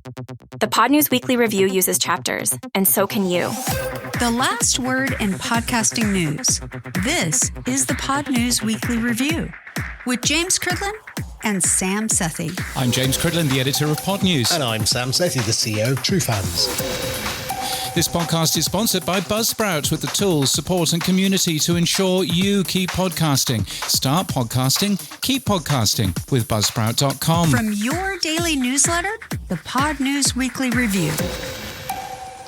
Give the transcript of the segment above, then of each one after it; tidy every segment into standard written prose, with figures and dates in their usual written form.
The Pod News Weekly Review uses chapters, and so can you. The last word in podcasting news. This is the Pod News Weekly Review with James Cridlin and Sam Sethi. I'm James Cridlin, the editor of Pod News. And I'm Sam Sethi, the CEO of True Fans. This podcast is sponsored by Buzzsprout with the tools, support and community to ensure you keep podcasting. Start podcasting, keep podcasting with Buzzsprout.com. From your daily newsletter, the Pod News Weekly Review.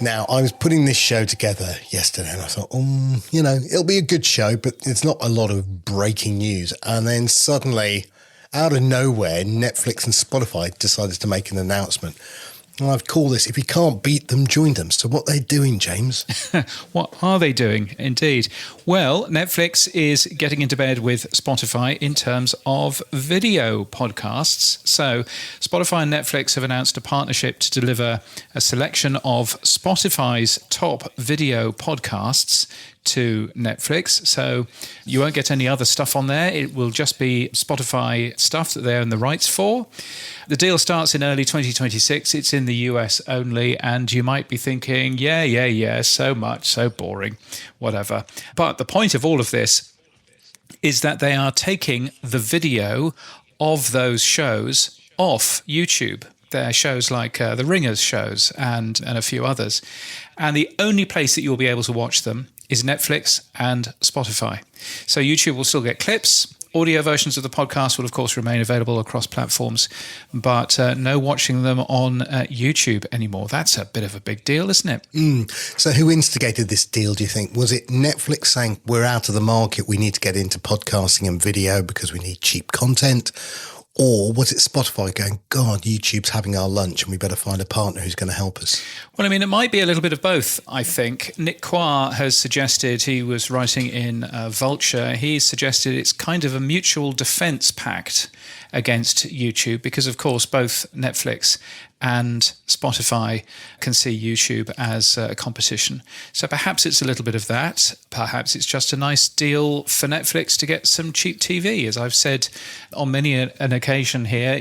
Now, I was putting this show together yesterday and I thought, it'll be a good show, but it's not a lot of breaking news. And then suddenly, out of nowhere, Netflix and Spotify decided to make an announcement. And I've called this, if you can't beat them, join them. So what are they doing, James? What are they doing, indeed? Well, Netflix is getting into bed with Spotify in terms of video podcasts. So Spotify and Netflix have announced a partnership to deliver a selection of Spotify's top video podcasts to Netflix. So you won't get any other stuff on there. It will just be Spotify stuff that they own the rights for. The deal starts in early 2026. It's in the US only. And you might be thinking, yeah, so much, so boring, whatever. But the point of all of this is that they are taking the video of those shows off YouTube. They're shows like the Ringers shows and a few others. And the only place that you'll be able to watch them is Netflix and Spotify. So YouTube will still get clips. Audio versions of the podcast will, of course, remain available across platforms, but no watching them on YouTube anymore. That's a bit of a big deal, isn't it? So who instigated this deal, do you think? Was it Netflix saying, we're out of the market, we need to get into podcasting and video because we need cheap content? Or was it Spotify going, God, YouTube's having our lunch and we better find a partner who's going to help us? Well, I mean, it might be a little bit of both, I think. Nick Quah has suggested, he was writing in Vulture, he suggested it's kind of a mutual defense pact against YouTube because, of course, both Netflix and Spotify can see YouTube as a competition. So perhaps it's a little bit of that. Perhaps it's just a nice deal for Netflix to get some cheap TV. As I've said on many an occasion here,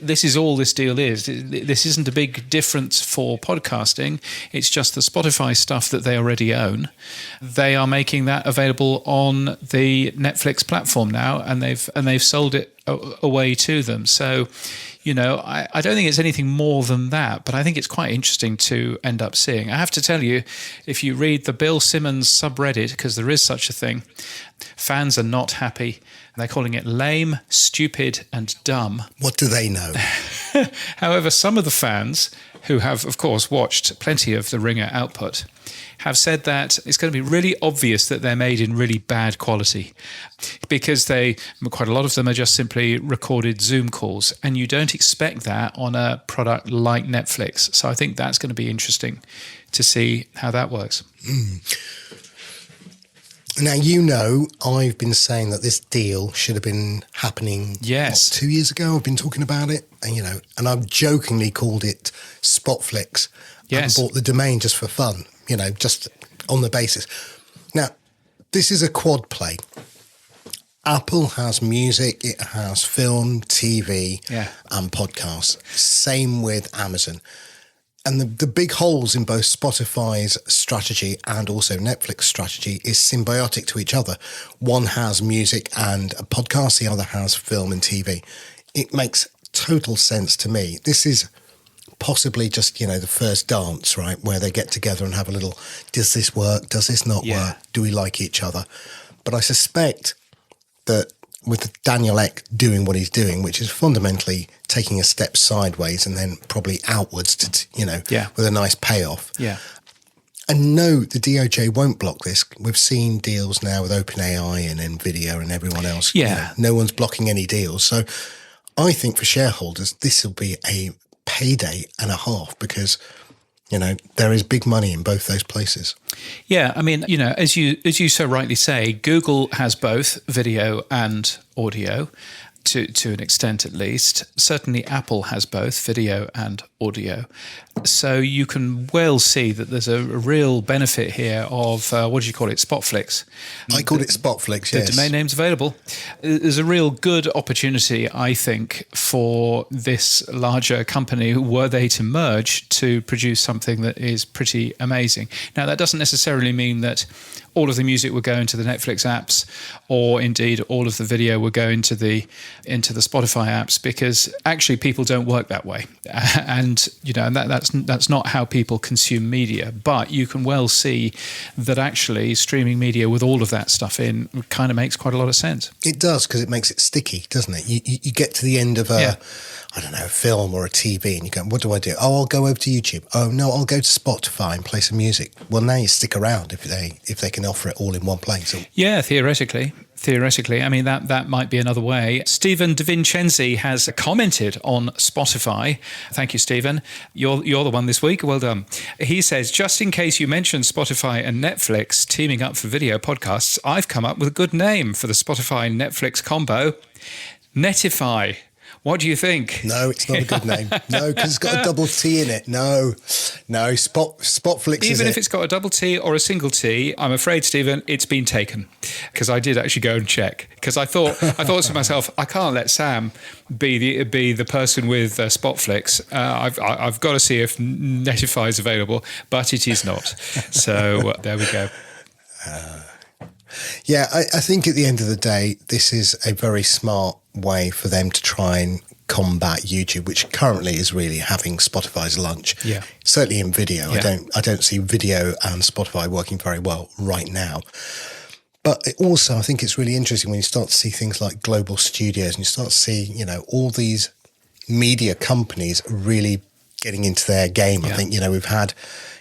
this is all this deal is. This isn't a big difference for podcasting. It's just the Spotify stuff that they already own. They are making that available on the Netflix platform now, and they've sold it away to them. So, I don't think it's anything more than that, but I think it's quite interesting to end up seeing. I have to tell you, if you read the Bill Simmons subreddit, because there is such a thing, fans are not happy. They're calling it lame, stupid, and dumb. What do they know? However, some of the fans, who have, of course, watched plenty of the Ringer output, have said that it's going to be really obvious that they're made in really bad quality because quite a lot of them are just simply recorded Zoom calls, and you don't expect that on a product like Netflix. So I think that's going to be interesting to see how that works. Now, I've been saying that this deal should have been happening 2 years ago. I've been talking about it, and I've jokingly called it Spotflix. Yes. I bought the domain just for fun, just on the basis. Now, this is a quad play. Apple has music, it has film, TV, and podcasts. Same with Amazon. And the big holes in both Spotify's strategy and also Netflix strategy is symbiotic to each other. One has music and a podcast, the other has film and TV. It makes total sense to me. This is possibly just, the first dance, right, where they get together and have a little, does this work? Does this not work? Do we like each other? But I suspect that with Daniel Ek doing what he's doing, which is fundamentally taking a step sideways and then probably outwards to, with a nice payoff. Yeah. And no, the DOJ won't block this. We've seen deals now with OpenAI and NVIDIA and everyone else. Yeah. No one's blocking any deals. So I think for shareholders, this will be a payday and a half because there is big money in both those places. Yeah, I mean, as you so rightly say, Google has both video and audio. to an extent at least. Certainly Apple has both video and audio. So you can well see that there's a real benefit here of, what do you call it, Spotflix. I called it Spotflix, yes. The domain name's available. There's a real good opportunity, I think, for this larger company, were they to merge, to produce something that is pretty amazing. Now, that doesn't necessarily mean that all of the music would go into the Netflix apps, or indeed all of the video would go into the Spotify apps, because actually people don't work that way, and that's not how people consume media. But you can well see that actually streaming media with all of that stuff in kind of makes quite a lot of sense. It does, because it makes it sticky, doesn't it? You get to the end of a film or a TV, and you go, what do I do? Oh, I'll go over to YouTube. Oh no, I'll go to Spotify and play some music. Well, now you stick around if they can offer it all in one place. Yeah, theoretically. I mean, that might be another way. Stephen DeVincenzi has commented on Spotify. Thank you, Stephen. You're the one this week. Well done. He says, just in case you mentioned Spotify and Netflix teaming up for video podcasts, I've come up with a good name for the Spotify Netflix combo, Netify. What do you think? No, it's not a good name. No, because it's got a double T in it. No, Spotflix. Even if it's got a double T or a single T, I'm afraid, Stephen, it's been taken. Because I did actually go and check. Because I thought to myself, I can't let Sam be the person with Spotflix. I've got to see if Netify is available, but it is not. So there we go. Yeah, I think at the end of the day, this is a very smart way for them to try and combat YouTube, which currently is really having Spotify's lunch. Yeah, certainly in video. Yeah. I don't see video and Spotify working very well right now. But also, I think it's really interesting when you start to see things like global studios, and you start to see, all these media companies really getting into their game. Yeah. I think, we've had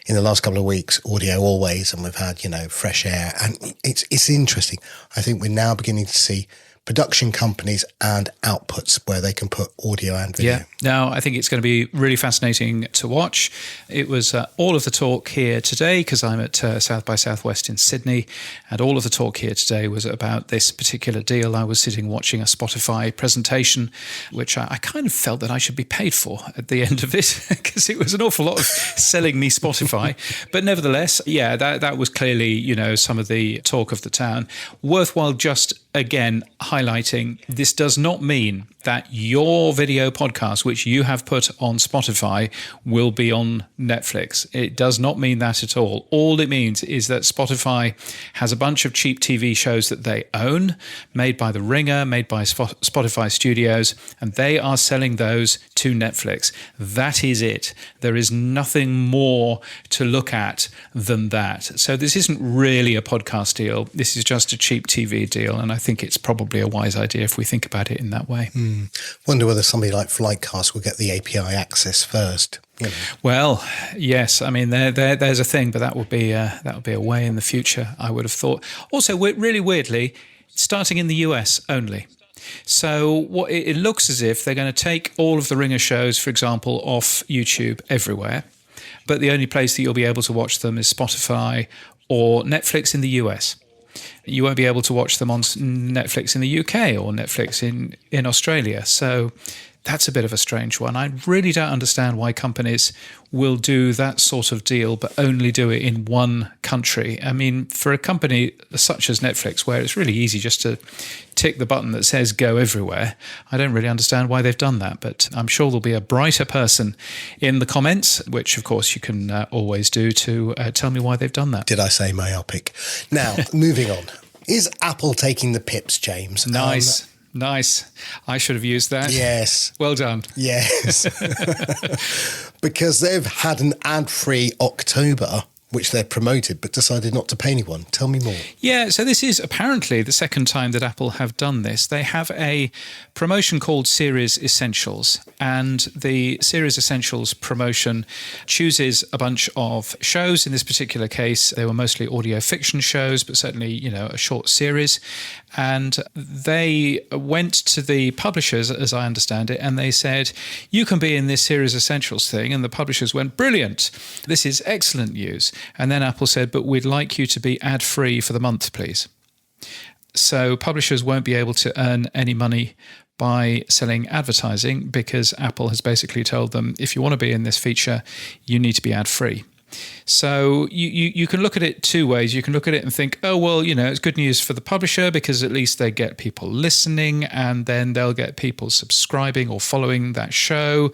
in the last couple of weeks Audio Always, and we've had, Fresh Air, and it's interesting. I think we're now beginning to see production companies and outputs where they can put audio and video. Yeah, now I think it's going to be really fascinating to watch. It was all of the talk here today, because I'm at South by Southwest in Sydney, and all of the talk here today was about this particular deal. I was sitting watching a Spotify presentation, which I kind of felt that I should be paid for at the end of it, because it was an awful lot of selling me Spotify. But nevertheless, yeah, that was clearly, some of the talk of the town. Worthwhile just, again, highlighting, this does not mean that your video podcast, which you have put on Spotify, will be on Netflix. It does not mean that at all. All it means is that Spotify has a bunch of cheap TV shows that they own, made by The Ringer, made by Spotify Studios, and they are selling those to Netflix. That is it. There is nothing more to look at than that. So this isn't really a podcast deal. This is just a cheap TV deal, and I think it's probably a wise idea if we think about it in that way. Wonder whether somebody like Flightcast will get the API access first. Well, yes. I mean, there's a thing, but that would be a way in the future, I would have thought. Also, really weirdly, starting in the US only. So what it looks as if they're going to take all of the Ringer shows, for example, off YouTube everywhere, but the only place that you'll be able to watch them is Spotify or Netflix in the US. You won't be able to watch them on Netflix in the UK or Netflix in Australia. So that's a bit of a strange one. I really don't understand why companies will do that sort of deal, but only do it in one country. I mean, for a company such as Netflix, where it's really easy just to tick the button that says go everywhere, I don't really understand why they've done that. But I'm sure there'll be a brighter person in the comments, which of course you can always do, to tell me why they've done that. Did I say myopic? Now, moving on. Is Apple taking the pips, James? Nice. Nice. I should have used that. Yes. Well done. Yes. Because they've had an ad-free October, which they've promoted, but decided not to pay anyone. Tell me more. Yeah, so this is apparently the second time that Apple have done this. They have a promotion called Series Essentials, and the Series Essentials promotion chooses a bunch of shows. In this particular case, they were mostly audio fiction shows, but certainly, a short series. And they went to the publishers, as I understand it, and they said, you can be in this Series Essentials thing. And the publishers went, brilliant. This is excellent news. And then Apple said, but we'd like you to be ad-free for the month, please. So publishers won't be able to earn any money by selling advertising, because Apple has basically told them, if you want to be in this feature, you need to be ad-free. So you can look at it two ways. You can look at it and think, oh, well, it's good news for the publisher because at least they get people listening, and then they'll get people subscribing or following that show,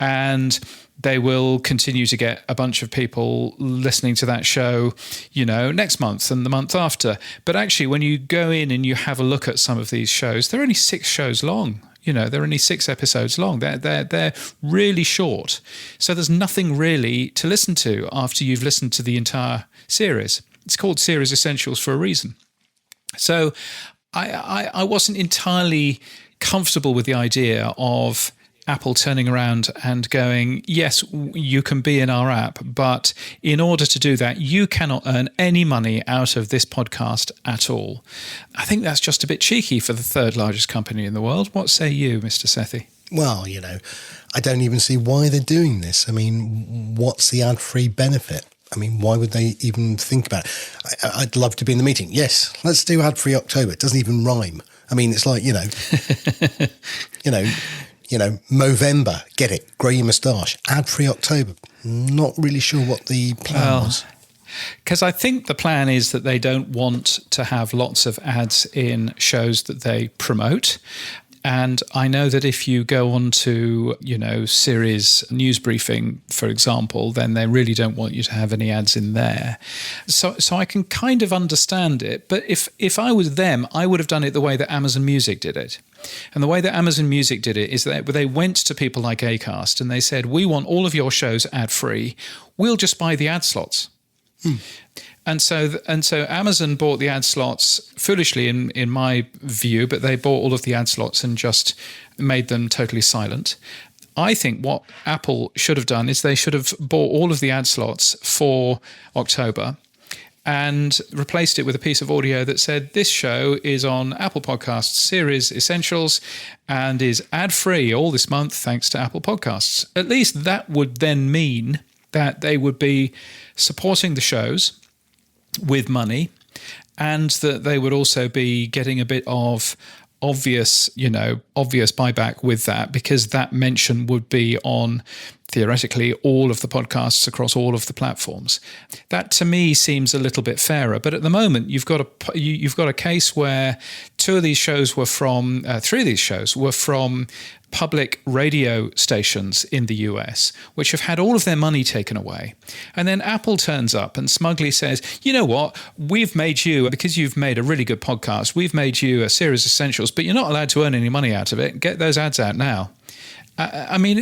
and they will continue to get a bunch of people listening to that show, next month and the month after. But actually, when you go in and you have a look at some of these shows, they're only 6 shows long. They're only 6 episodes long. They're really short. So there's nothing really to listen to after you've listened to the entire series. It's called Series Essentials for a reason. So I wasn't entirely comfortable with the idea of Apple turning around and going, yes, you can be in our app, but in order to do that, you cannot earn any money out of this podcast at all. I think that's just a bit cheeky for the 3rd largest company in the world. What say you, Mr. Sethi? Well, I don't even see why they're doing this. I mean, what's the ad-free benefit? I mean, why would they even think about it? I'd love to be in the meeting. Yes, let's do ad-free October. It doesn't even rhyme. I mean, it's like, Movember, get it, grow your moustache. Ad-free October, not really sure what the plan was. Because I think the plan is that they don't want to have lots of ads in shows that they promote. And I know that if you go on to, Siri's news briefing, for example, then they really don't want you to have any ads in there. So I can kind of understand it. But if I was them, I would have done it the way that Amazon Music did it. And the way that Amazon Music did it is that they went to people like Acast and they said, we want all of your shows ad-free. We'll just buy the ad slots. And so Amazon bought the ad slots foolishly, in my view, but they bought all of the ad slots and just made them totally silent. I think what Apple should have done is they should have bought all of the ad slots for October and replaced it with a piece of audio that said, this show is on Apple Podcasts Series Essentials and is ad-free all this month thanks to Apple Podcasts. At least that would then mean that they would be supporting the shows with money, and that they would also be getting a bit of obvious buyback with that, because that mention would be on theoretically all of the podcasts across all of the platforms. That to me seems a little bit fairer. But at the moment, you've got a case where 3 of these shows were from public radio stations in the US, which have had all of their money taken away. And then Apple turns up and smugly says, you know what, because you've made a really good podcast, we've made you a Series Essentials, but you're not allowed to earn any money out of it. Get those ads out now. I mean,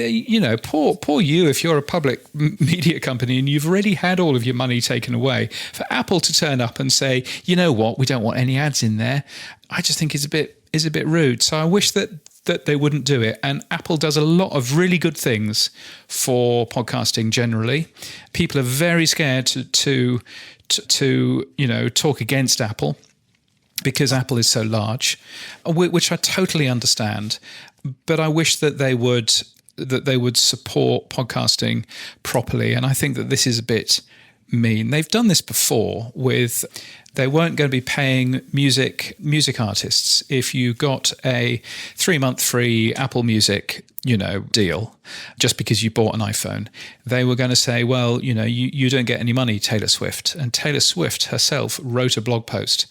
poor you if you're a public media company and you've already had all of your money taken away. For Apple to turn up and say, you know what, we don't want any ads in there, I just think is a bit rude. So I wish that they wouldn't do it. And Apple does a lot of really good things for podcasting generally. People are very scared to talk against Apple because Apple is so large, which I totally understand. But I wish that they would support podcasting properly. And I think that this is a bit mean. They've done this before with, they weren't going to be paying music artists if you got a 3-month free Apple Music, deal just because you bought an iPhone. They were going to say, well, you don't get any money, Taylor Swift. And Taylor Swift herself wrote a blog post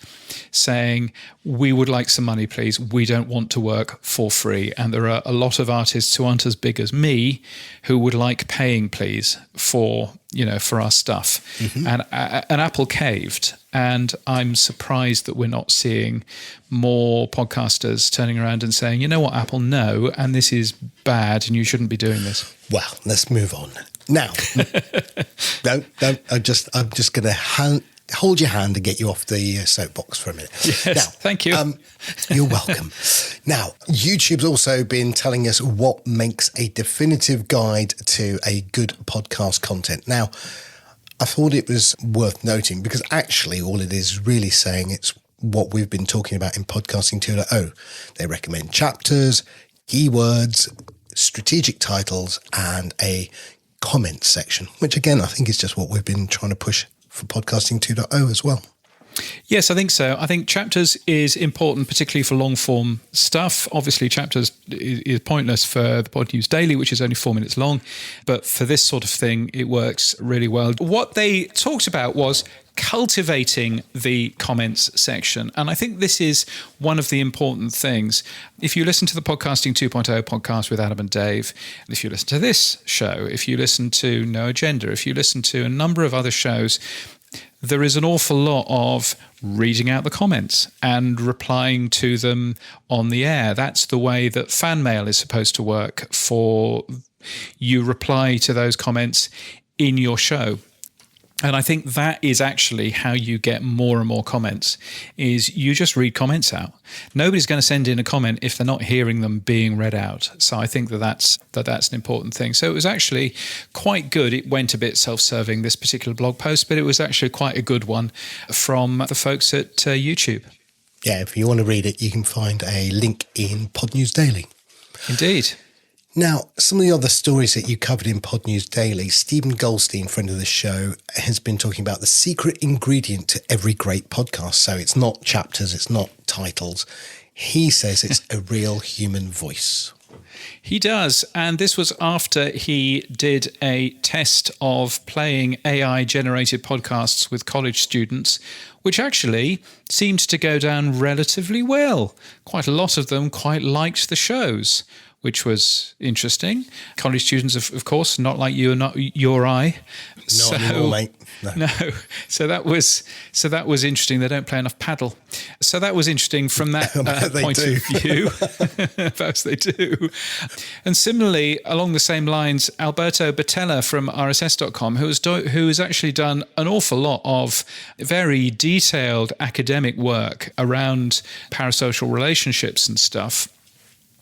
saying, we would like some money, please. We don't want to work for free. And there are a lot of artists who aren't as big as me who would like paying, please, for our stuff. Mm-hmm. And Apple caved. And I'm surprised that we're not seeing more podcasters turning around and saying, you know what, Apple, no, and this is bad and you shouldn't be doing this. Well, let's move on. Now, no, I'm just going to hold your hand and get you off the soapbox for a minute. Yes, now, thank you. You're welcome. Now, YouTube's also been telling us what makes a definitive guide to a good podcast content. Now, I thought it was worth noting because actually all it is really saying it's what we've been talking about in Podcasting 2.0. They recommend chapters, keywords, strategic titles, and a comment section, which again, I think is just what we've been trying to push for Podcasting 2.0 as well. Yes, I think so. I think chapters is important, particularly for long form stuff. Obviously, chapters is pointless for the Pod News Daily, which is only 4 minutes long. But for this sort of thing, it works really well. What they talked about was cultivating the comments section. And I think this is one of the important things. If you listen to the Podcasting 2.0 podcast with Adam and Dave, if you listen to this show, if you listen to No Agenda, if you listen to a number of other shows, there is an awful lot of reading out the comments and replying to them on the air. That's the way that fan mail is supposed to work. For you reply to those comments in your show. And I think that is actually how you get more and more comments, is you just read comments out. Nobody's going to send in a comment if they're not hearing them being read out. So I think that's an important thing. So it was actually quite good. It went a bit self-serving, this particular blog post, but it was actually quite a good one from the folks at YouTube. Yeah, if you want to read it, you can find a link in Pod News Daily. Indeed. Now, some of the other stories that you covered in Pod News Daily, Stephen Goldstein, friend of the show, has been talking about the secret ingredient to every great podcast. So it's not chapters, it's not titles. He says it's a real human voice. He does. And this was after he did a test of playing AI-generated podcasts with college students, which actually seemed to go down relatively well. Quite a lot of them quite liked the shows, which was interesting. College students, of course, not like you, not you or I. Not anymore, mate. No. So that was interesting. They don't play enough paddle. So that was interesting from that point of view. Perhaps they do. And similarly, along the same lines, Alberto Batella from RSS.com, who has actually done an awful lot of very detailed academic work around parasocial relationships and stuff.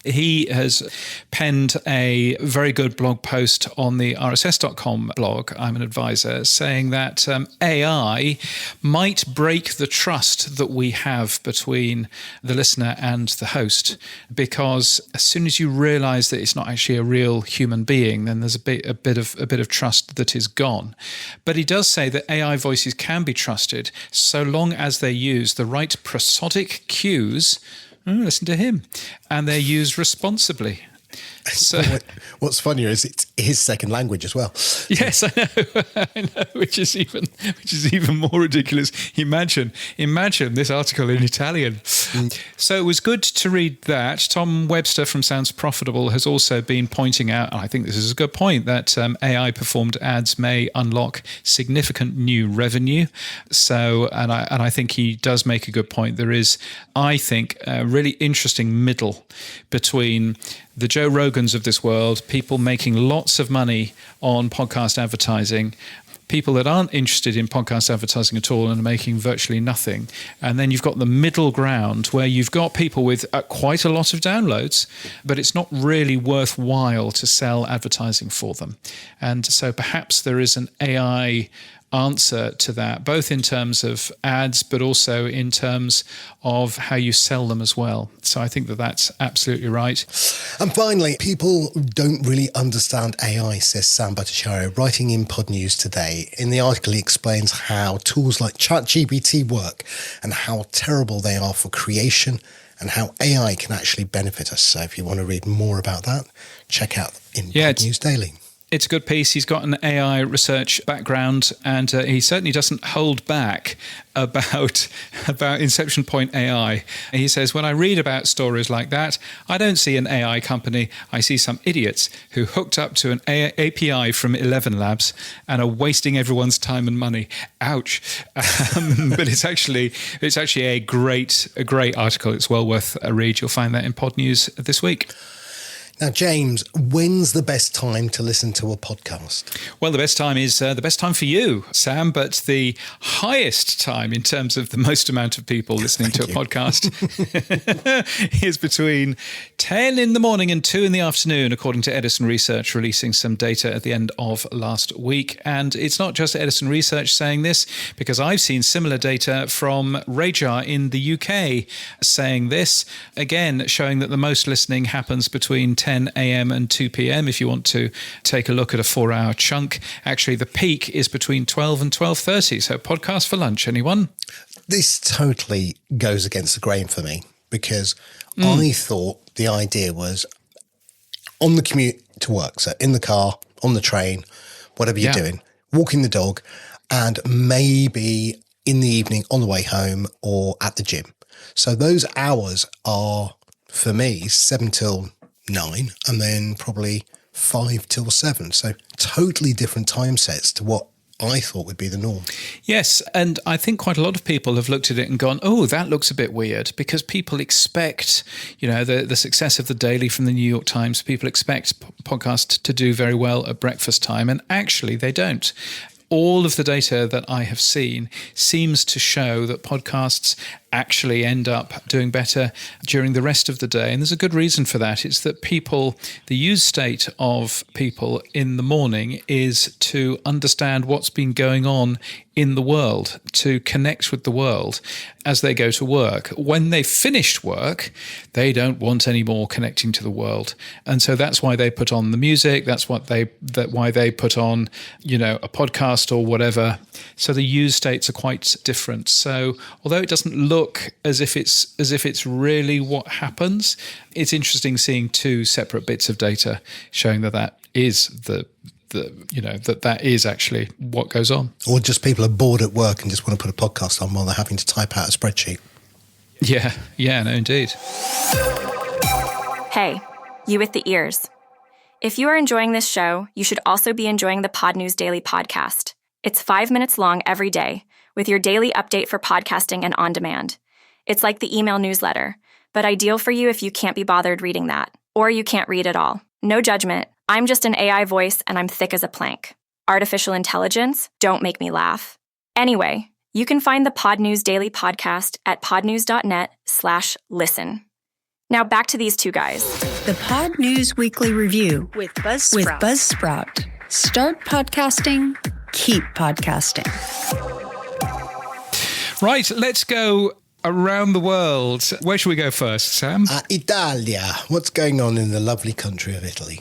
He has penned a very good blog post on the RSS.com blog, I'm an advisor, saying that AI might break the trust that we have between the listener and the host, because as soon as you realize that it's not actually a real human being, then there's a bit of trust that is gone. But he does say that AI voices can be trusted so long as they use the right prosodic cues. Listen to him. And they're used responsibly. So, what's funnier is it's his second language as well. Yes, I know, which is even more ridiculous. Imagine this article in Italian. So it was good to read that. Tom Webster from Sounds Profitable has also been pointing out, and I think this is a good point, that AI performed ads may unlock significant new revenue. So, and I think he does make a good point. There is, I think, a really interesting middle between the Joe Rogans of this world, people making lots of money on podcast advertising, people that aren't interested in podcast advertising at all and are making virtually nothing. And then you've got the middle ground where you've got people with quite a lot of downloads, but it's not really worthwhile to sell advertising for them. And so perhaps there is an AI answer to that, both in terms of ads, but also in terms of how you sell them as well. So I think that that's absolutely right. And finally, people don't really understand AI, says Sam Bhattacharya, writing in Pod News today. In the article, he explains how tools like ChatGPT work and how terrible they are for creation and how AI can actually benefit us. So if you want to read more about that, check out in Pod News Daily. It's a good piece. He's got an AI research background, and he certainly doesn't hold back about Inception Point AI. He says, when I read about stories like that, I don't see an AI company. I see some idiots who hooked up to an API from 11 Labs and are wasting everyone's time and money. Ouch. But it's actually a great article. It's well worth a read. You'll find that in Pod News this week. Now, James, when's the best time to listen to a podcast? Well, the best time is the best time for you, Sam, but the highest time in terms of the most amount of people listening to a podcast is between 10 in the morning and 2 in the afternoon, according to Edison Research, releasing some data at the end of last week. And it's not just Edison Research saying this, because I've seen similar data from Radar in the UK saying this, again, showing that the most listening happens between 10 a.m. and 2 p.m. if you want to take a look at a 4-hour chunk. Actually, the peak is between 12 and 12:30. So podcast for lunch, anyone? This totally goes against the grain for me because I thought the idea was on the commute to work. So in the car, on the train, whatever you're doing, walking the dog, and maybe in the evening on the way home or at the gym. So those hours are, for me, 7 till 9 and then probably 5 till 7. So totally different time sets to what I thought would be the norm. Yes, and I think quite a lot of people have looked at it and gone, oh, that looks a bit weird, because people expect, the success of the Daily from the New York Times, people expect podcasts to do very well at breakfast time, and actually they don't. All of the data that I have seen seems to show that podcasts actually end up doing better during the rest of the day. And there's a good reason for that. It's that the use state of people in the morning is to understand what's been going on in the world, to connect with the world as they go to work. When they've finished work, they don't want any more connecting to the world. And so that's why they put on the music. That's why they put on, a podcast or whatever. So the use states are quite different. So although it doesn't look as if it's really what happens, it's interesting seeing two separate bits of data showing that is that is actually what goes on. Or just people are bored at work and just want to put a podcast on while they're having to type out a spreadsheet. Yeah, no, indeed. Hey, you with the ears. If you are enjoying this show, you should also be enjoying the Pod News Daily podcast. It's 5 minutes long every day, with your daily update for podcasting and on demand. It's like the email newsletter, but ideal for you if you can't be bothered reading that, or you can't read at all. No judgment. I'm just an AI voice and I'm thick as a plank. Artificial intelligence, don't make me laugh. Anyway, you can find the Pod News Daily podcast at podnews.net/listen. Now back to these two guys. The Pod News Weekly Review with Buzzsprout. Start podcasting, keep podcasting. Right, let's go around the world. Where should we go first, Sam? Italia. What's going on in the lovely country of Italy?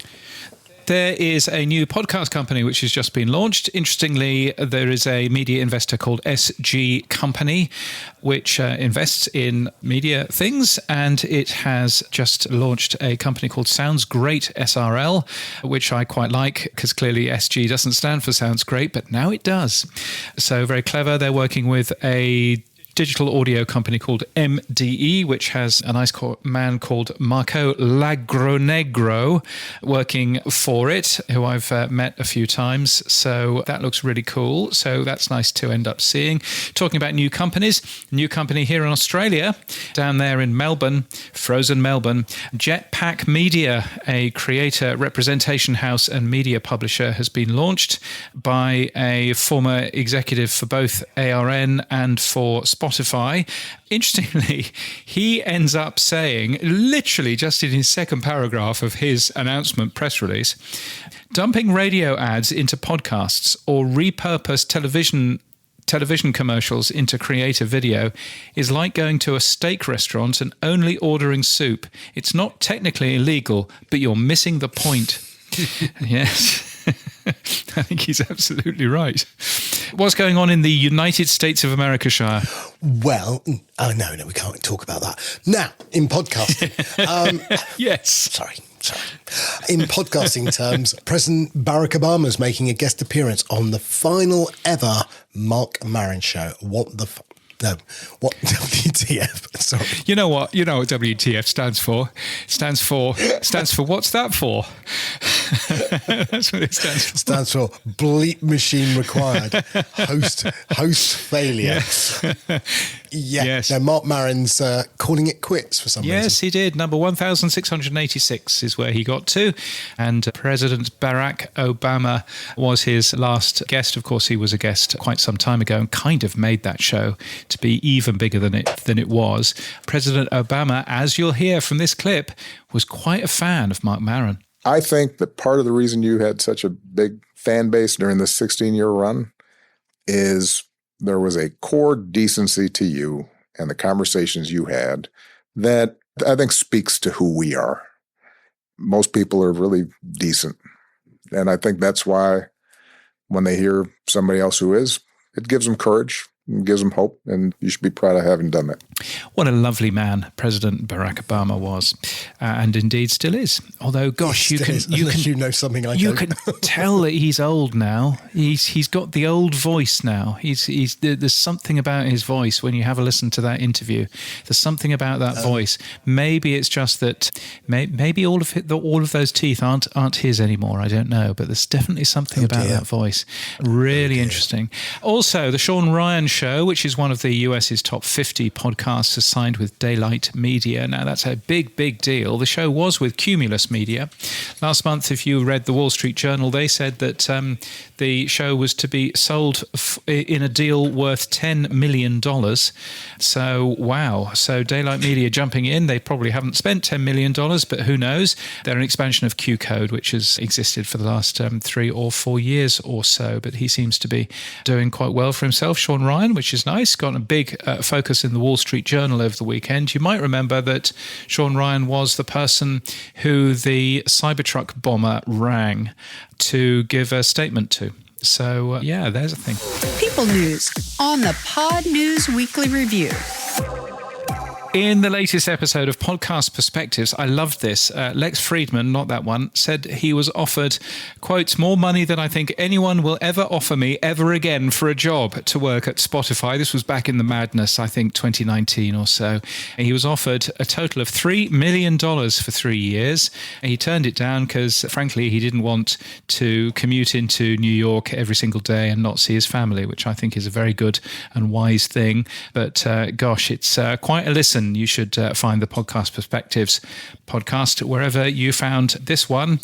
There is a new podcast company which has just been launched. Interestingly, there is a media investor called SG Company, which invests in media things, and it has just launched a company called Sounds Great SRL, which I quite like because clearly SG doesn't stand for Sounds Great, but now it does. So very clever. They're working with a digital audio company called MDE, which has a nice man called Marco Lagronegro working for it, who I've met a few times. So that looks really cool. So that's nice to end up seeing. Talking about new companies, new company here in Australia, down there in Melbourne, frozen Melbourne, Jetpack Media, a creator representation house and media publisher, has been launched by a former executive for both ARN and for Spotify. Interestingly, he ends up saying, literally just in his second paragraph of his announcement press release, dumping radio ads into podcasts or repurpose television commercials into creative video is like going to a steak restaurant and only ordering soup. It's not technically illegal, but you're missing the point. Yes. I think he's absolutely right. What's going on in the United States of America, Shire? Well, no, we can't talk about that. Now, in podcasting. Yes. Sorry. In podcasting terms, President Barack Obama is making a guest appearance on the final ever Mark Maron show. What WTF? Sorry. You know what WTF stands for? Stands for what's that for? That's what it stands for. Stands for bleep machine required. Host failure. Yeah. Yes. No, Mark Maron's calling it quits for some reason. Yes, he did. Number 1,686 is where he got to. And President Barack Obama was his last guest. Of course, he was a guest quite some time ago and kind of made that show to be even bigger than it was. President Obama, as you'll hear from this clip, was quite a fan of Mark Maron. I think that part of the reason you had such a big fan base during this 16-year run is there was a core decency to you and the conversations you had that I think speaks to who we are. Most people are really decent. And I think that's why when they hear somebody else who is, it gives them courage. gives them hope, and you should be proud of having done that. What a lovely man President Barack Obama was, and indeed still is. Although, gosh, you know something I you don't. can tell that he's old now. He's got the old voice now. There's something about his voice when you have a listen to that interview. There's something about that voice. Maybe it's just that maybe all of those teeth aren't his anymore. I don't know, but there's definitely something about that voice. Really interesting. Also, the Sean Ryan Show, which is one of the US's top 50 podcasts, has signed with Daylight Media. Now, that's a big deal. The show was with Cumulus Media. Last month, if you read the Wall Street Journal, they said that the show was to be sold in a deal worth $10 million. So, wow. So Daylight Media jumping in. They probably haven't spent $10 million, but who knows? They're an expansion of Q Code, which has existed for the last 3 or 4 years or so. But he seems to be doing quite well for himself, Sean Ryan, which is nice. Got a big focus in the Wall Street Journal over the weekend. You might remember that Sean Ryan was the person who the Cybertruck bomber rang to give a statement to. So, there's a thing. People News on the Pod News Weekly Review. In the latest episode of Podcast Perspectives, I loved this. Lex Friedman, not that one, said he was offered, quote, more money than I think anyone will ever offer me ever again for a job to work at Spotify. This was back in the madness, I think 2019 or so. And he was offered a total of $3 million for 3 years. And he turned it down because, frankly, he didn't want to commute into New York every single day and not see his family, which I think is a very good and wise thing. But gosh, it's quite a listen. You should find the Podcast Perspectives podcast wherever you found this one.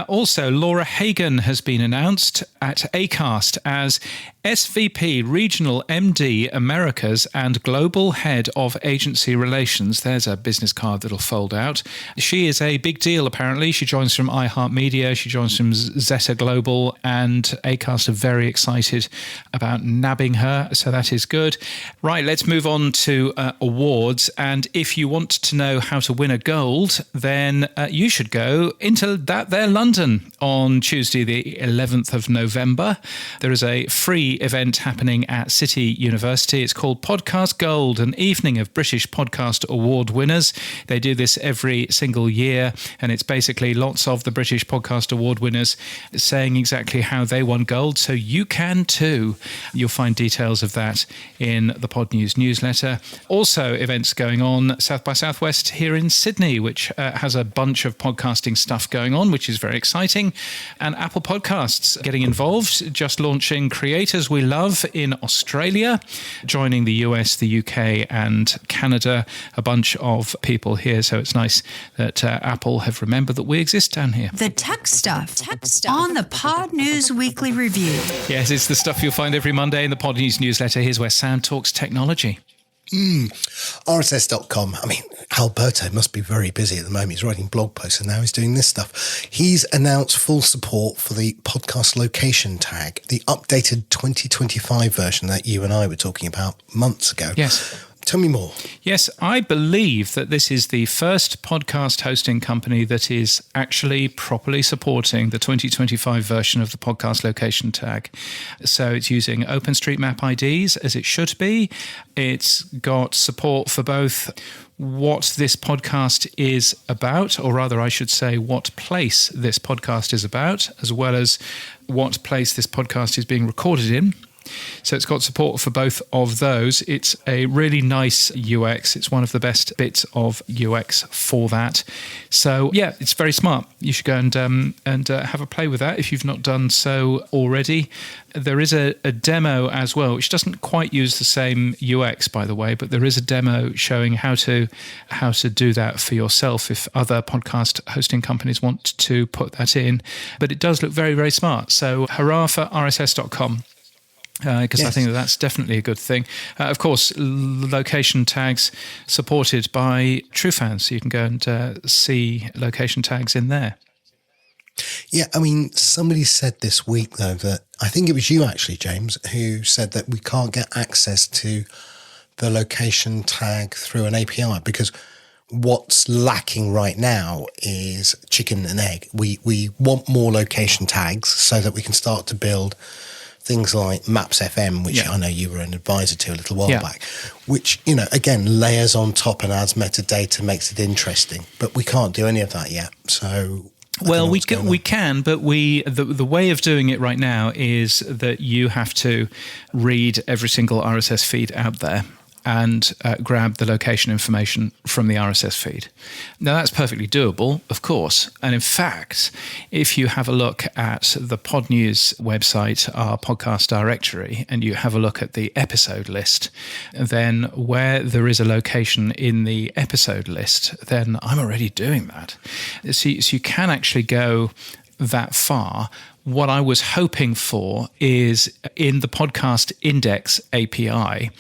Also, Laura Hagen has been announced at Acast as SVP Regional MD Americas and Global Head of Agency Relations. There's a business card that'll fold out. She is a big deal, apparently. She joins from iHeartMedia. She joins from Zeta Global, and Acast are very excited about nabbing her. So that is good. Right, let's move on to awards. And if you want to know how to win a gold, then you should go into that there London on Tuesday, the 11th of November. There is a free event happening at City University. It's called Podcast Gold, an evening of British Podcast Award winners. They do this every single year, and it's basically lots of the British Podcast Award winners saying exactly how they won gold, so you can too. You'll find details of that in the Pod News newsletter. Also, events going on South by Southwest here in Sydney, which has a bunch of podcasting stuff going on, which is very exciting. And Apple Podcasts getting involved, just launching Creators We Love in Australia, joining the US, the UK and Canada, a bunch of people here. So it's nice that Apple have remembered that we exist down here. The tech stuff on the Pod News Weekly Review. Yes, it's the stuff you'll find every Monday in the Pod News newsletter. Here's where Sam talks technology. RSS.com. I mean, Alberto must be very busy at the moment. He's writing blog posts and now he's doing this stuff. He's announced full support for the podcast location tag, the updated 2025 version that you and I were talking about months ago. Yes. Tell me more. Yes, I believe that this is the first podcast hosting company that is actually properly supporting the 2025 version of the podcast location tag. So it's using OpenStreetMap IDs as it should be. It's got support for both what this podcast is about, or rather I should say what place this podcast is about, as well as what place this podcast is being recorded in. So it's got support for both of those. It's a really nice UX. It's one of the best bits of UX for that. So yeah, it's very smart. You should go and have a play with that if you've not done so already. There is a demo as well, which doesn't quite use the same UX, by the way, but there is a demo showing how to do that for yourself if other podcast hosting companies want to put that in. But it does look very, very smart. So hurrah for RSS.com. Because yes. I think that's definitely a good thing. Of course, location tags supported by TrueFans, so you can go and see location tags in there. Yeah, I mean, somebody said this week, though, that I think it was you actually, James, who said that we can't get access to the location tag through an API because what's lacking right now is chicken and egg. We want more location tags so that we can start to build things like Maps FM, which I know you were an advisor to a little while back, which, again, layers on top and adds metadata, makes it interesting. But we can't do any of that yet. So... Well, we can, but the way of doing it right now is that you have to read every single RSS feed out there and grab the location information from the RSS feed. Now, that's perfectly doable, of course. And in fact, if you have a look at the Pod News website, our podcast directory, and you have a look at the episode list, then where there is a location in the episode list, then I'm already doing that. So you can actually go that far. What I was hoping for is in the podcast index API,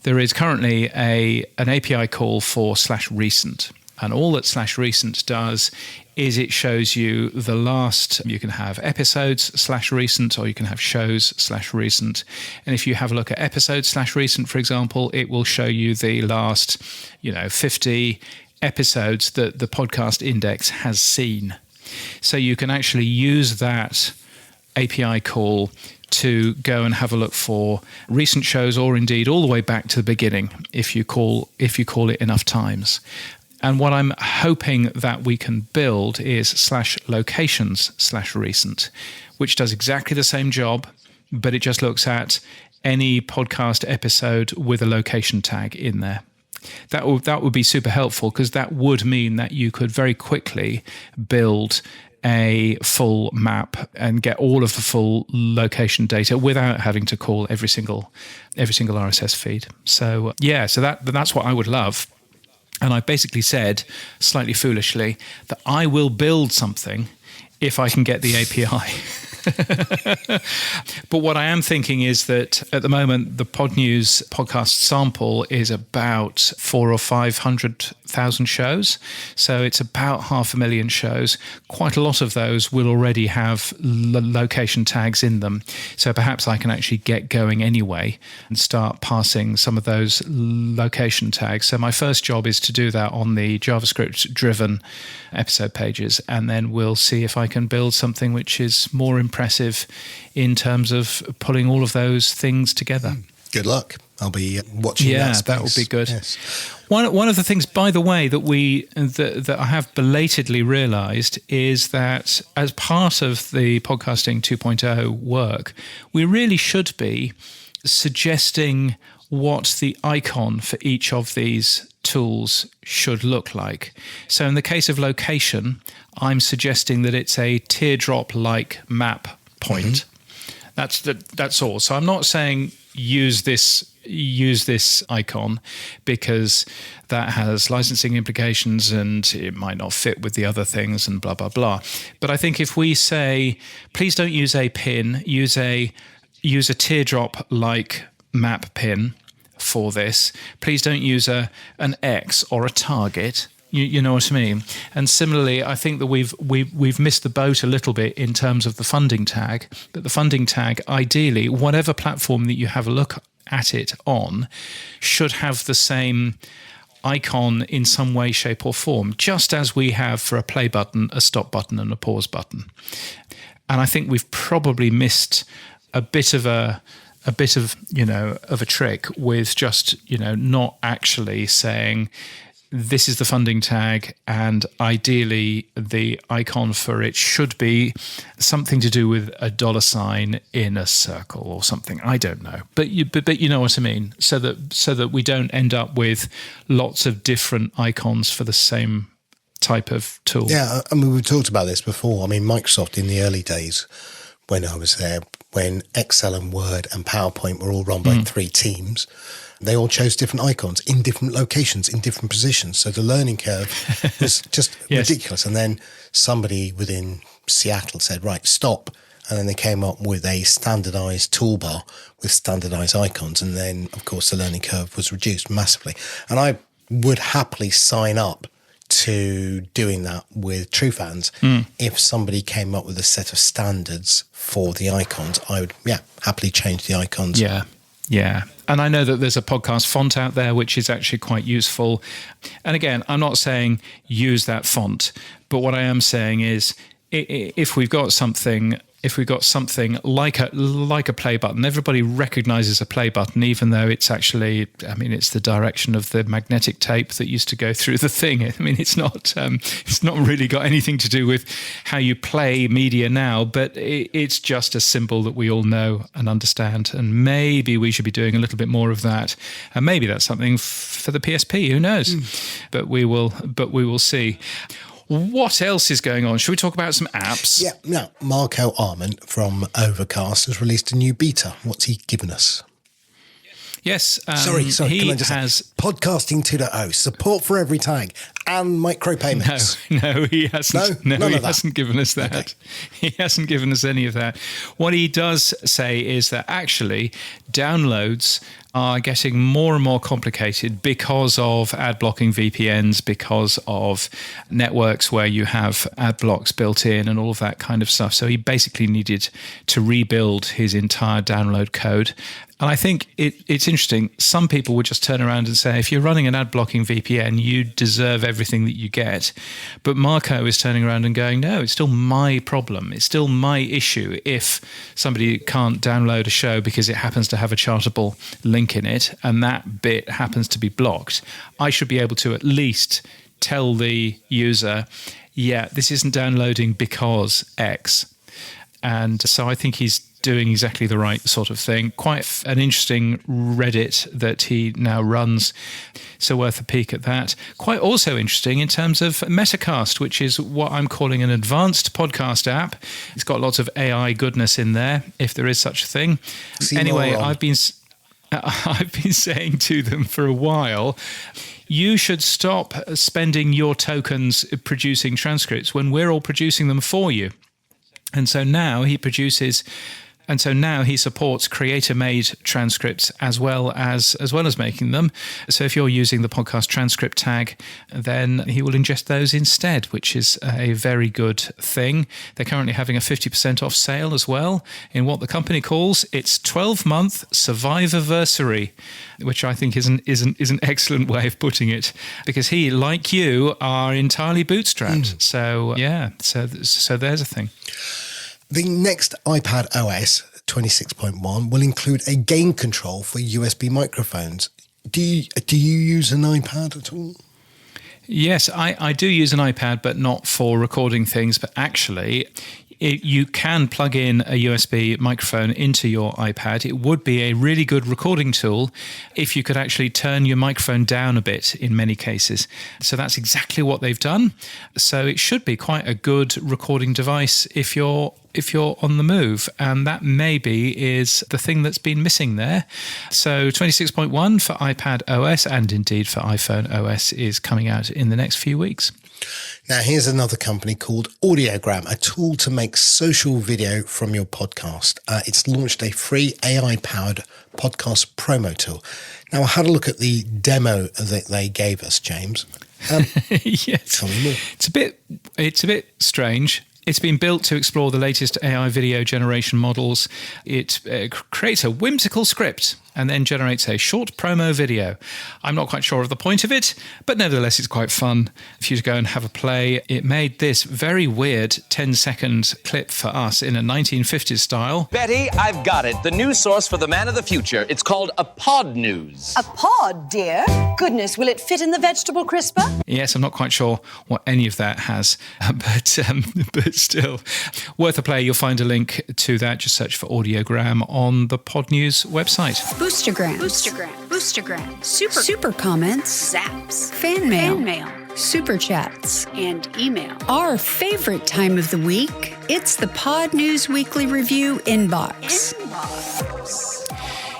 there is currently an API call for /recent. And all that /recent does is it shows you the last, you can have episodes /recent, or you can have shows /recent. And if you have a look at episodes /recent, for example, it will show you the last, 50 episodes that the podcast index has seen. So you can actually use that API call to go and have a look for recent shows, or indeed all the way back to the beginning if you call it enough times. And what I'm hoping that we can build is /locations /recent, which does exactly the same job, but it just looks at any podcast episode with a location tag in there. That would be super helpful, because that would mean that you could very quickly build a full map and get all of the full location data without having to call every single RSS feed. So that's what I would love. And I basically said, slightly foolishly, that I will build something if I can get the API. But what I am thinking is that at the moment, the Pod News podcast sample is about 400,000 or 500,000 shows. So it's about 500,000 shows. Quite a lot of those will already have location tags in them. So perhaps I can actually get going anyway and start passing some of those location tags. So my first job is to do that on the JavaScript-driven episode pages, and then we'll see if I can build something which is more impressive in terms of pulling all of those things together. Good luck. I'll be watching that space. That would be good. Yes. One of the things, by the way, that I have belatedly realised is that as part of the Podcasting 2.0 work, we really should be suggesting what the icon for each of these tools should look like. So in the case of location, I'm suggesting that it's a teardrop-like map point. Mm-hmm. That's all. So I'm not saying use this icon, because that has licensing implications and it might not fit with the other things and blah, blah, blah. But I think if we say, please don't use a pin, use a teardrop-like map pin for this. Please don't use an X or a target. You know what I mean? And similarly, I think that we've missed the boat a little bit in terms of the funding tag. But the funding tag, ideally, whatever platform that you have a look at it on, should have the same icon in some way, shape, or form, just as we have for a play button, a stop button, and a pause button. And I think we've probably missed a bit of a trick with just, not actually saying this is the funding tag, and ideally the icon for it should be something to do with a $sign in a circle or something. I don't know, but you know what I mean. So that we don't end up with lots of different icons for the same type of tool. Yeah, I mean, we've talked about this before. I mean, Microsoft in the early days when I was there, when Excel and Word and PowerPoint were all run by 3 teams, they all chose different icons in different locations, in different positions. So the learning curve was just ridiculous. And then somebody within Seattle said, right, stop. And then they came up with a standardized toolbar with standardized icons. And then, of course, the learning curve was reduced massively. And I would happily sign up to doing that with true fans. If somebody came up with a set of standards for the icons, I would happily change the icons. Yeah. And I know that there's a podcast font out there which is actually quite useful. And again, I'm not saying use that font, but what I am saying is if we've got something if we got something like a play button. Everybody recognizes a play button, even though it's actually, it's the direction of the magnetic tape that used to go through the thing. It's not really got anything to do with how you play media now, but it's just a symbol that we all know and understand. And maybe we should be doing a little bit more of that. And maybe that's something for the PSP, who knows? But we will see. What else is going on? Should we talk about some apps? Yeah, now, Marco Arment from Overcast has released a new beta. What's he given us? Yes. Sorry, he can I just say, Podcasting 2.0, support for every tag, and micropayments. No, he hasn't. No, he hasn't given us that. Okay. He hasn't given us any of that. What he does say is that actually downloads are getting more and more complicated because of ad blocking VPNs, because of networks where you have ad blocks built in and all of that kind of stuff. So he basically needed to rebuild his entire download code. And I think it's interesting. Some people would just turn around and say, if you're running an ad blocking VPN, you deserve everything that you get. But Marco is turning around and going, no, it's still my problem. It's still my issue if somebody can't download a show because it happens to have a chartable link in it and that bit happens to be blocked. I should be able to at least tell the user, yeah, this isn't downloading because X. And so I think he's doing exactly the right sort of thing. Quite an interesting Reddit that he now runs, so worth a peek at that. Quite also interesting in terms of Metacast, which is what I'm calling an advanced podcast app. It's got lots of AI goodness in there, if there is such a thing. Anyway, I've been saying to them for a while, you should stop spending your tokens producing transcripts when we're all producing them for you. And so now he supports creator-made transcripts as well as making them. So if you're using the podcast transcript tag, then he will ingest those instead, which is a very good thing. They're currently having a 50% off sale as well in what the company calls its 12-month Survivorversary, which I think is an excellent way of putting it, because he, like you, are entirely bootstrapped. So yeah, so there's a thing. The next iPad OS 26.1 will include a gain control for USB microphones. Do you use an iPad at all? Yes, I do use an iPad, but not for recording things. But actually, you can plug in a USB microphone into your iPad. It would be a really good recording tool if you could actually turn your microphone down a bit in many cases. So that's exactly what they've done. So it should be quite a good recording device if you're on the move, and that maybe is the thing that's been missing there. So 26.1 for iPad OS and indeed for iPhone OS is coming out in the next few weeks. Now, here's another company called Audiogram, a tool to make social video from your podcast. It's launched a free AI-powered podcast promo tool. Now, I had a look at the demo that they gave us, James. Yes. Tell me more. It's a bit strange. It's been built to explore the latest AI video generation models. It creates a whimsical script and then generates a short promo video. I'm not quite sure of the point of it, but nevertheless, it's quite fun for you to go and have a play. It made this very weird 10-second clip for us in a 1950s style. Betty, I've got it. The news source for the man of the future. It's called a pod news. A pod, dear? Goodness, will it fit in the vegetable crisper? Yes, I'm not quite sure what any of that has, but still worth a play. You'll find a link to that. Just search for Audiogram on the Pod News website. Boostergram, super comments, zaps, fan mail, super chats, and email. Our favorite time of the week, it's the Pod News Weekly Review inbox.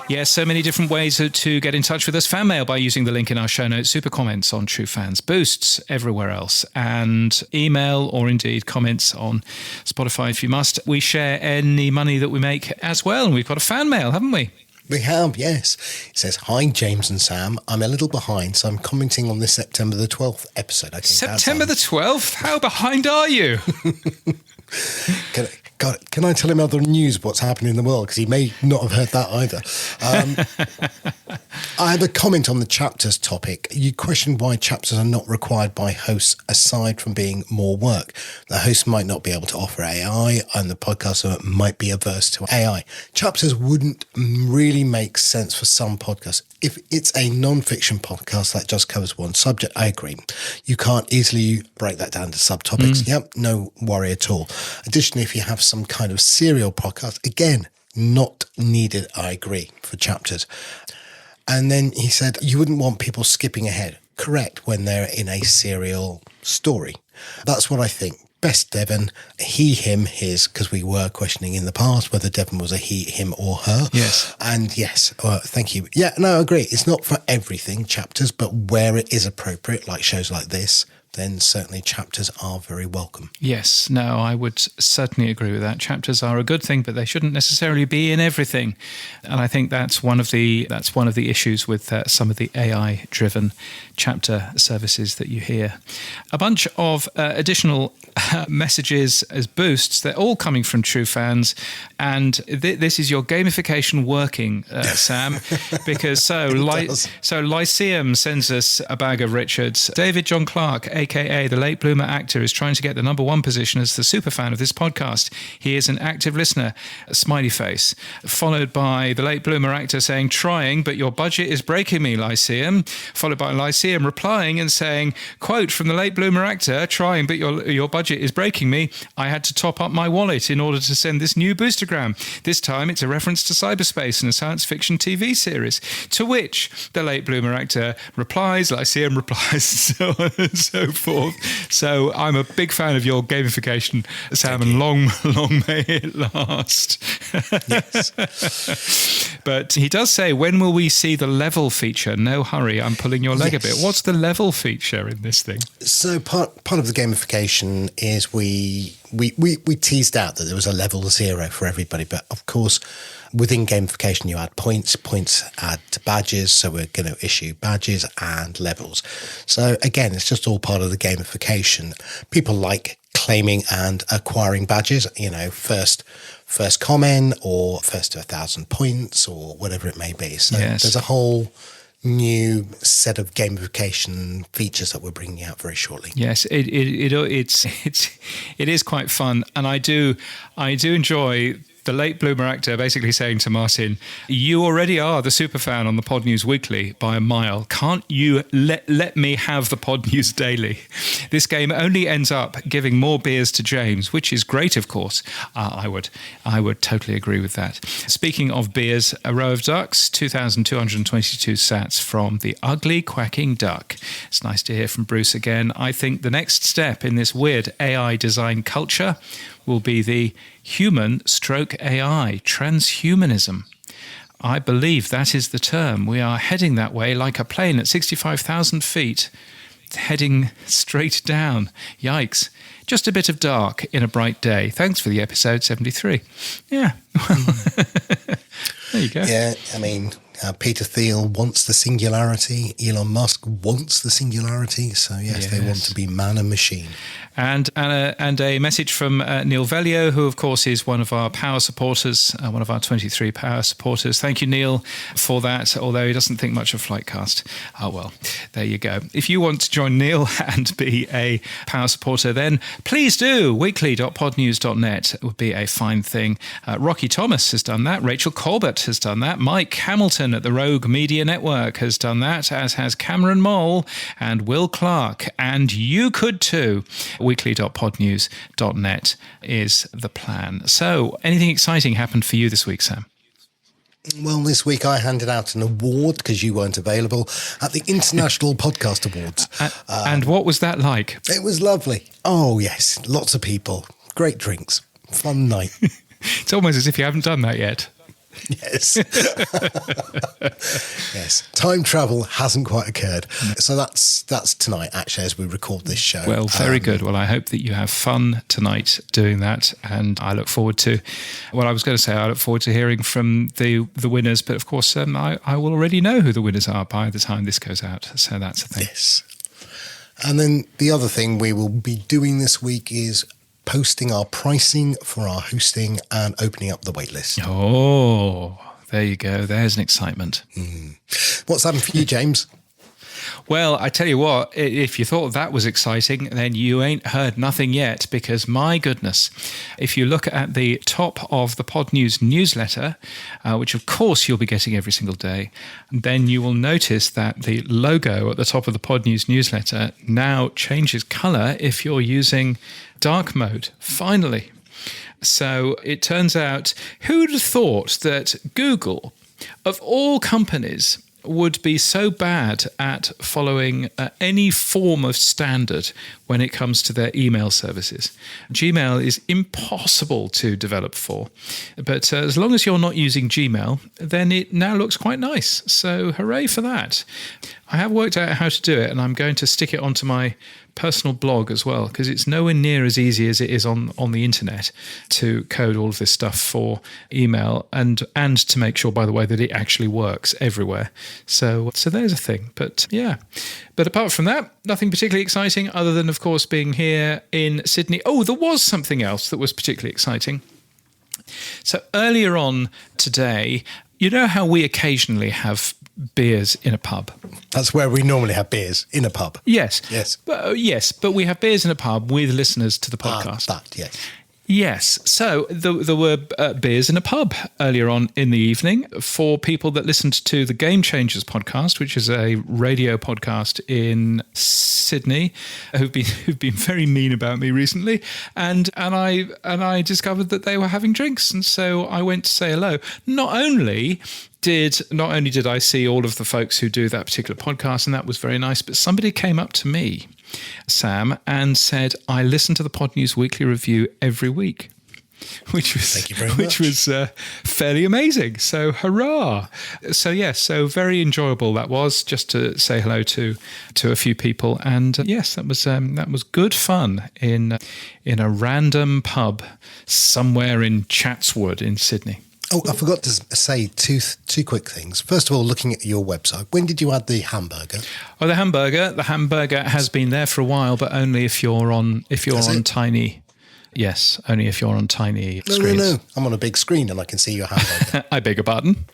Yes, so many different ways to get in touch with us. Fan mail by using the link in our show notes, super comments on True Fans, boosts everywhere else, and email or indeed comments on Spotify if you must. We share any money that we make as well, and we've got a fan mail, haven't we? We have, yes. It says, "Hi, James and Sam. I'm a little behind, so I'm commenting on this September the 12th episode." I think September the 12th? How behind are you? Can I tell him other news, what's happening in the world? Because he may not have heard that either. I have a comment on the chapters topic. You questioned why chapters are not required by hosts aside from being more work. The host might not be able to offer AI and the podcaster might be averse to AI. Chapters wouldn't really make sense for some podcasts. If it's a non-fiction podcast that just covers one subject, I agree. You can't easily break that down to subtopics. Yep, no worry at all. Additionally, if you have some kind of serial podcast, again, not needed, I agree, for chapters. And then he said, you wouldn't want people skipping ahead. Correct, when they're in a serial story. That's what I think. Best Devon, he, him, his, because we were questioning in the past whether Devon was a he, him or her. Yes. And yes, thank you. Yeah, no, I agree. It's not for everything, chapters, but where it is appropriate, like shows like this, then certainly chapters are very welcome. Yes, no, I would certainly agree with that. Chapters are a good thing, but they shouldn't necessarily be in everything. And I think that's one of the issues with some of the AI-driven chapter services that you hear. A bunch of additional messages as boosts. They're all coming from true fans, and this is your gamification working, Sam. Because so Lyceum sends us a bag of Richards. David John Clark, aka the late bloomer actor, is trying to get the #1 position as the super fan of this podcast. He is an active listener. Smiley face, followed by the late bloomer actor saying, "Trying, but your budget is breaking me, Lyceum." Followed by Lyceum replying and saying, quote from the late bloomer actor, "Trying, but your budget is breaking me. I had to top up my wallet in order to send this new boostergram. This time it's a reference to cyberspace and a science fiction TV series." To which the late bloomer actor replies, Lyceum replies, so on and so forth. So I'm a big fan of your gamification, Sam, and long may it last. Yes. But he does say, when will we see the level feature? No hurry, I'm pulling your leg a bit. What's the level feature in this thing? So part of the gamification is we teased out that there was a level 0 for everybody, but of course within gamification you add points add to badges, so we're going to issue badges and levels. So again, it's just all part of the gamification. People like claiming and acquiring badges, first comment or first to 1,000 points or whatever it may be. So there's a whole new set of gamification features that we're bringing out very shortly. Yes, it is quite fun, and I do enjoy the late bloomer actor basically saying to Martin, "You already are the super fan on the Pod News Weekly by a mile. Can't you let me have the Pod News Daily? This game only ends up giving more beers to James," which is great, of course. I would totally agree with that. Speaking of beers, a row of ducks, 2,222 sats from the Ugly Quacking Duck. It's nice to hear from Bruce again. I think the next step in this weird AI design culture will be the human/AI, transhumanism. I believe that is the term. We are heading that way like a plane at 65,000 feet, heading straight down. Yikes. Just a bit of dark in a bright day. Thanks for the episode 73. Yeah. There you go. Yeah, I mean, Peter Thiel wants the singularity. Elon Musk wants the singularity. So yes, they want to be man and machine. And a message from Neil Velio, who of course is one of our power supporters, one of our 23 power supporters. Thank you, Neil, for that, although he doesn't think much of Flightcast. Oh well, there you go. If you want to join Neil and be a power supporter, then please do. weekly.podnews.net would be a fine thing. Rocky Thomas has done that. Rachel Colbert has done that. Mike Hamilton at the Rogue Media Network has done that, as has Cameron Mole and Will Clark. And you could too. weekly.podnews.net is the plan. So, anything exciting happened for you this week, Sam? Well, this week I handed out an award because you weren't available at the International Podcast Awards. And what was that like? It was lovely. Oh, yes. Lots of people. Great drinks. Fun night. It's almost as if you haven't done that yet. Yes. Yes. Time travel hasn't quite occurred. So that's tonight, actually, as we record this show. Well, very good. Well, I hope that you have fun tonight doing that. And I look forward to, well, I was going to say I look forward to hearing from the winners. But of course, I will already know who the winners are by the time this goes out. So that's the thing. Yes. And then the other thing we will be doing this week is posting our pricing for our hosting and opening up the waitlist. Oh, There you go. There's an excitement. What's happened for you, James? Well, I tell you what, if you thought that was exciting, then you ain't heard nothing yet, because my goodness, if you look at the top of the Pod News newsletter, which of course you'll be getting every single day, then you will notice that the logo at the top of the Pod News newsletter now changes colour if you're using dark mode, finally. So it turns out, who'd have thought that Google, of all companies, would be so bad at following any form of standard when it comes to their email services. Gmail is impossible to develop for, but as long as you're not using Gmail, then it now looks quite nice. So hooray for that. I have worked out how to do it, and I'm going to stick it onto my personal blog as well, because it's nowhere near as easy as it is on the internet to code all of this stuff for email and to make sure, by the way, that it actually works everywhere. So there's a thing. But yeah, but apart from that, nothing particularly exciting other than, of course, being here in Sydney. Oh, there was something else that was particularly exciting. So earlier on today, you know how we occasionally have beers in a pub? That's where we normally have beers, in a pub. Yes. Yes. But we have beers in a pub with listeners to the podcast. Yes. Yes. So there were beers in a pub earlier on in the evening for people that listened to the Gamechangers podcast, which is a radio podcast in Sydney, who've been very mean about me recently, and I discovered that they were having drinks, and so I went to say hello. Not only did I see all of the folks who do that particular podcast, and that was very nice, but somebody came up to me, Sam, and said, I listen to the Pod News Weekly Review every week, which was fairly amazing. So hurrah. So yes, so very enjoyable that was, just to say hello to a few people. And yes, that was good fun in a random pub somewhere in Chatswood in Sydney. Oh, I forgot to say two quick things. First of all, looking at your website, when did you add the hamburger? Oh, the hamburger has been there for a while, but only if you're on tiny. Yes, only if you're on tiny screens. No. I'm on a big screen and I can see your hamburger. I beg your pardon.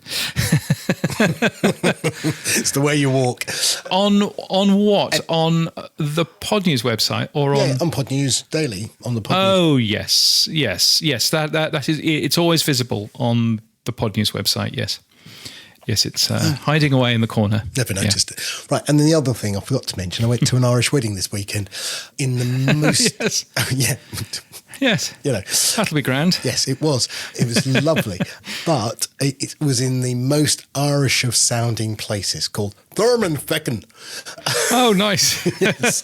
It's the way you walk. On what? On the Pod News website or on? Yeah, on Pod News Daily, on the Pod News. Oh, yes. That is. It's always visible on the Pod News website. Yes. Yes, it's hiding away in the corner. Never noticed it. Right, and then the other thing I forgot to mention, I went to an Irish wedding this weekend in the most... Yes. Yeah. Yes. You know. That'll be grand. Yes, it was. It was lovely. But it was in the most Irish of sounding places called Thurmanfeckin. Oh, nice. Yes.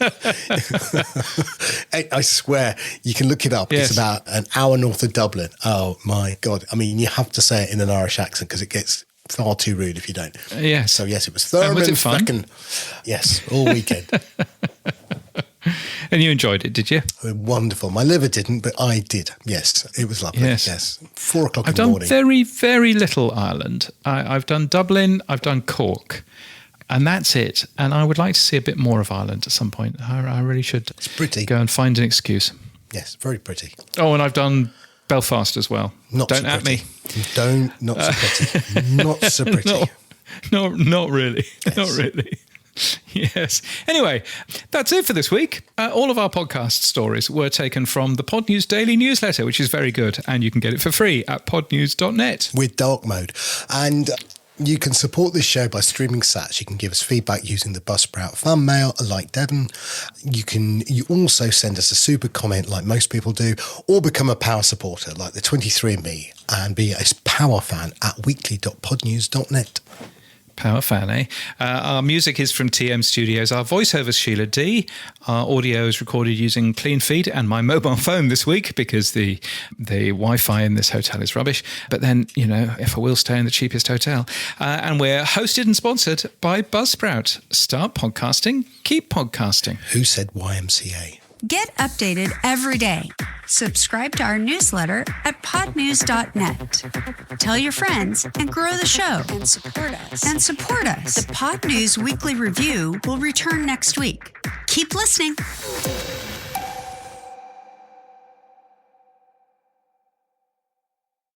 I swear, you can look it up. Yes. It's about an hour north of Dublin. Oh, my God. I mean, you have to say it in an Irish accent because it gets far too rude if you don't. Yes. So, yes, it was Was it fun? Thurmanfeckin. Yes, all weekend. And you enjoyed it, did you? Wonderful. My liver didn't, but I did. Yes, it was lovely. Yes. 4 o'clock in the morning. I've done very, very little Ireland. I've done Dublin, I've done Cork, and that's it. And I would like to see a bit more of Ireland at some point. I really should. It's pretty. Go and find an excuse. Yes, very pretty. Oh, and I've done Belfast as well. Not Don't so at pretty. me. Not so pretty. Not so pretty. No, not really. Yes. Not really. Yes. Anyway, that's it for this week. All of our podcast stories were taken from the Pod News Daily newsletter, which is very good, and you can get it for free at podnews.net. With dark mode. And you can support this show by streaming sats. You can give us feedback using the Buzzsprout fan mail, like Devon. You also send us a super comment like most people do, or become a power supporter like the 23andMe and be a power fan at weekly.podnews.net. Power fan, eh? Our music is from TM Studios. Our voiceover is Sheila D. Our audio is recorded using Clean Feed and my mobile phone this week because the Wi-Fi in this hotel is rubbish. But then, if I will stay in the cheapest hotel. And we're hosted and sponsored by Buzzsprout. Start podcasting, keep podcasting. Who said YMCA? Get updated every day. Subscribe to our newsletter at podnews.net. Tell your friends and grow the show. And support us. The Pod News Weekly Review will return next week. Keep listening.